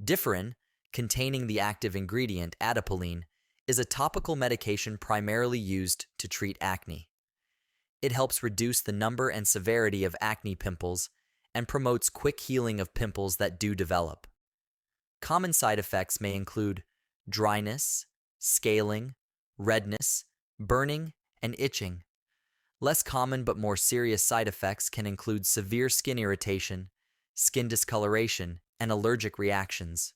Differin, containing the active ingredient adapalene, is a topical medication primarily used to treat acne. It helps reduce the number and severity of acne pimples and promotes quick healing of pimples that do develop. Common side effects may include dryness, scaling, redness, burning, and itching. Less common but more serious side effects can include severe skin irritation, skin discoloration, and allergic reactions.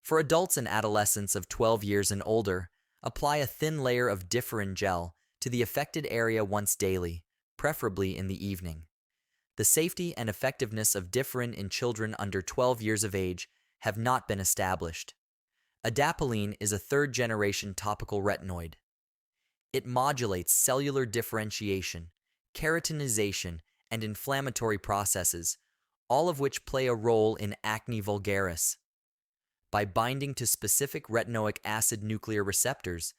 For adults and adolescents of 12 years and older, apply a thin layer of Differin gel to the affected area once daily, preferably in the evening. The safety and effectiveness of Differin in children under 12 years of age have not been established. Adapalene is a third-generation topical retinoid. It modulates cellular differentiation, keratinization, and inflammatory processes, all of which play a role in acne vulgaris. By binding to specific retinoic acid nuclear receptors,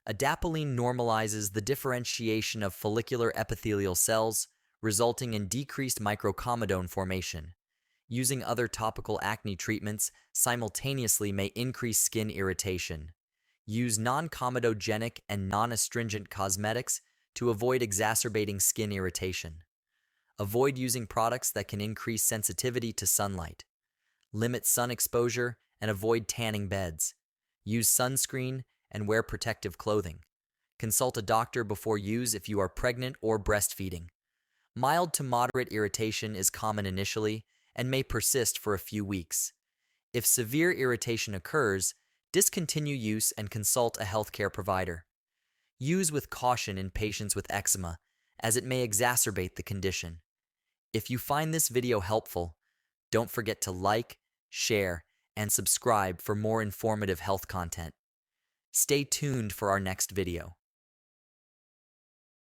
adapalene normalizes the differentiation of follicular epithelial cells, resulting in decreased microcomedone formation. Using other topical acne treatments simultaneously may increase skin irritation. Use non-comedogenic and non-astringent cosmetics to avoid exacerbating skin irritation. Avoid using products that can increase sensitivity to sunlight. Limit sun exposure and avoid tanning beds. Use sunscreen and wear protective clothing. Consult a doctor before use if you are pregnant or breastfeeding. Mild to moderate irritation is common initially and may persist for a few weeks. If severe irritation occurs, discontinue use and consult a healthcare provider. Use with caution in patients with eczema, as it may exacerbate the condition. If you find this video helpful, don't forget to like, share, and subscribe for more informative health content. Stay tuned for our next video.